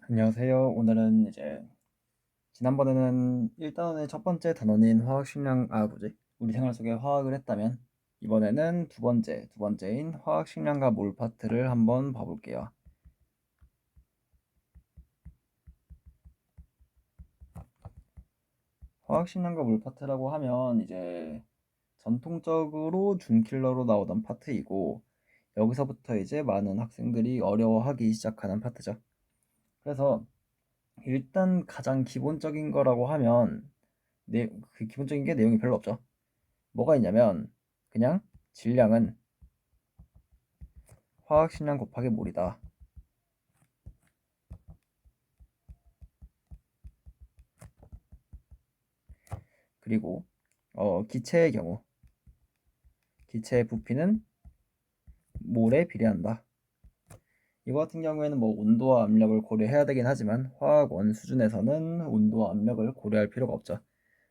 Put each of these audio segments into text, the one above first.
안녕하세요. 오늘은 이제 지난번에는 1단원의 첫 번째 단원인 우리 생활 속에 화학을 했다면 이번에는 두 번째인 화학식량과 몰 파트를 한번 봐볼게요. 화학식량과 몰 파트라고 하면 이제 전통적으로 준킬러로 나오던 파트이고 여기서부터 이제 많은 학생들이 어려워하기 시작하는 파트죠. 그래서 일단 가장 기본적인 거라고 하면 그 기본적인 게 내용이 별로 없죠. 뭐가 있냐면 그냥 질량은 화학식량 곱하기 몰이다. 그리고 기체의 경우 기체의 부피는 몰에 비례한다. 이거 같은 경우에는 뭐 온도와 압력을 고려해야 되긴 하지만 화학원 수준에서는 온도와 압력을 고려할 필요가 없죠.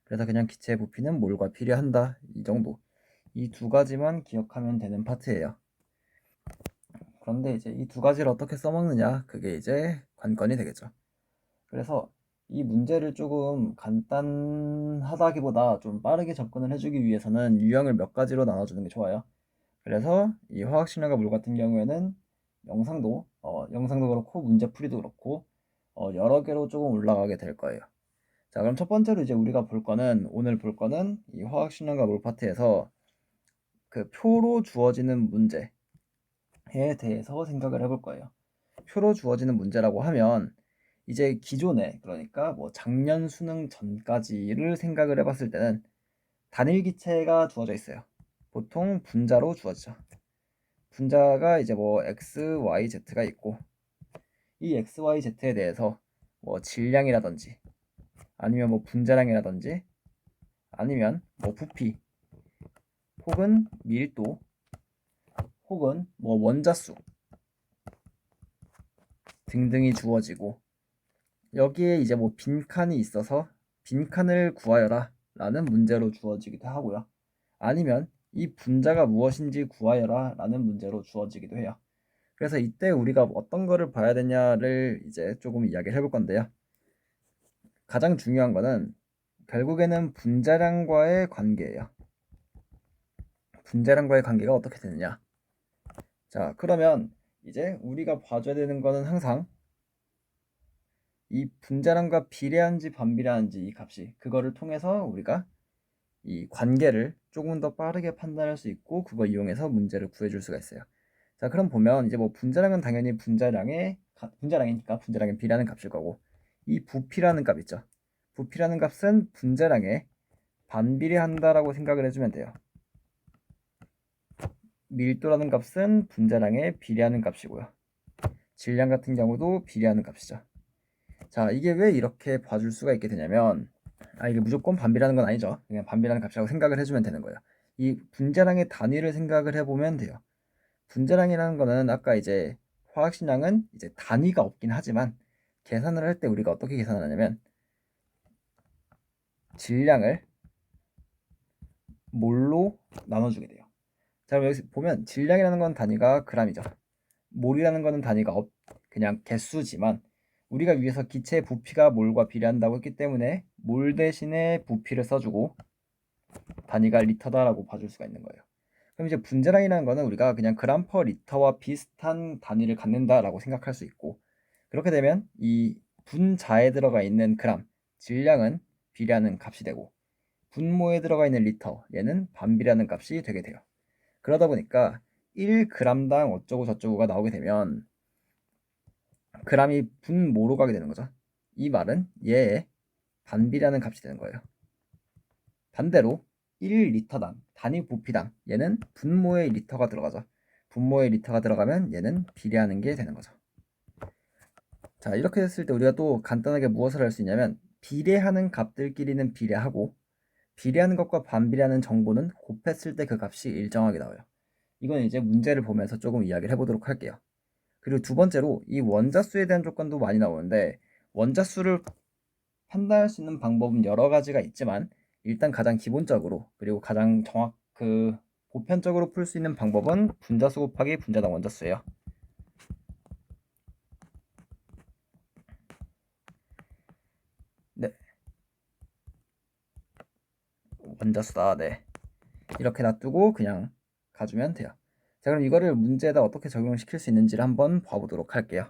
그래서 그냥 기체의 부피는 몰과 비례한다. 이 정도. 이 두 가지만 기억하면 되는 파트예요. 그런데 이제 이 두 가지를 어떻게 써먹느냐, 그게 이제 관건이 되겠죠. 그래서 이 문제를 조금 간단하다기보다 좀 빠르게 접근을 해주기 위해서는 유형을 몇 가지로 나눠주는 게 좋아요. 그래서 이 화학식량과 물 같은 경우에는 영상도 그렇고 문제풀이도 그렇고 여러 개로 조금 올라가게 될 거예요. 자, 그럼 첫 번째로 이제 우리가 오늘 볼 거는 이 화학식량과 물 파트에서 그 표로 주어지는 문제에 대해서 생각을 해볼 거예요. 표로 주어지는 문제라고 하면 이제 기존에, 그러니까 뭐 작년 수능 전까지를 생각을 해봤을 때는 단일 기체가 주어져 있어요. 보통 분자로 주어지죠. 분자가 이제 뭐 x, y, z가 있고 이 x, y, z에 대해서 뭐 질량이라든지 아니면 뭐 분자량이라든지 아니면 뭐 부피 혹은 밀도 혹은 뭐 원자수 등등이 주어지고 여기에 이제 뭐 빈칸이 있어서 빈칸을 구하여라 라는 문제로 주어지기도 하고요. 아니면 이 분자가 무엇인지 구하여라 라는 문제로 주어지기도 해요. 그래서 이때 우리가 어떤 거를 봐야 되냐를 이제 조금 이야기를 해볼 건데요. 가장 중요한 거는 결국에는 분자량과의 관계예요. 분자량과의 관계가 어떻게 되느냐. 자, 그러면 이제 우리가 봐줘야 되는 거는 항상 이 분자량과 비례한지 반비례한지 이 값이 그거를 통해서 우리가 이 관계를 조금 더 빠르게 판단할 수 있고 그거 이용해서 문제를 구해줄 수가 있어요. 자, 그럼 보면 이제 뭐 분자량은 당연히 분자량이니까 분자량에 비례하는 값일 거고 이 부피라는 값 있죠. 부피라는 값은 분자량에 반비례한다라고 생각을 해주면 돼요. 밀도라는 값은 분자량에 비례하는 값이고요. 질량 같은 경우도 비례하는 값이죠. 자, 이게 왜 이렇게 봐줄 수가 있게 되냐면 이게 무조건 반비례하는 건 아니죠. 그냥 반비례하는 값이라고 생각을 해주면 되는 거예요. 이 분자량의 단위를 생각을 해보면 돼요. 분자량이라는 거는 아까 이제 화학식량은 이제 단위가 없긴 하지만 계산을 할 때 우리가 어떻게 계산을 하냐면 질량을 몰로 나눠주게 돼요. 자, 그럼 여기서 보면 질량이라는 건 단위가 g이죠. 몰이라는 거는 단위가 그냥 개수지만 우리가 위에서 기체의 부피가 몰과 비례한다고 했기 때문에 몰 대신에 부피를 써주고 단위가 리터다라고 봐줄 수가 있는 거예요. 그럼 이제 분자량이라는 거는 우리가 그냥 그램 퍼 리터와 비슷한 단위를 갖는다라고 생각할 수 있고 그렇게 되면 이 분자에 들어가 있는 그램, 질량은 비례하는 값이 되고 분모에 들어가 있는 리터, 얘는 반비례하는 값이 되게 돼요. 그러다 보니까 1g당 어쩌고 저쩌고가 나오게 되면 g이 분모로 가게 되는 거죠. 이 말은 얘의 반비례하는 값이 되는 거예요. 반대로 1리터당 단위 부피당 얘는 분모의 리터가 들어가죠. 분모의 리터가 들어가면 얘는 비례하는 게 되는 거죠. 자, 이렇게 했을 때 우리가 또 간단하게 무엇을 할 수 있냐면 비례하는 값들끼리는 비례하고 비례하는 것과 반비례하는 정보는 곱했을 때 그 값이 일정하게 나와요. 이건 이제 문제를 보면서 조금 이야기를 해보도록 할게요. 그리고 두 번째로 이 원자수에 대한 조건도 많이 나오는데 원자수를 판단할 수 있는 방법은 여러 가지가 있지만 일단 가장 기본적으로 그리고 가장 보편적으로 풀 수 있는 방법은 분자수 곱하기 분자당 원자수예요. 얹었어. 네. 이렇게 놔두고 그냥 가주면 돼요. 자, 그럼 이거를 문제에다 어떻게 적용시킬 수 있는지를 한번 봐보도록 할게요.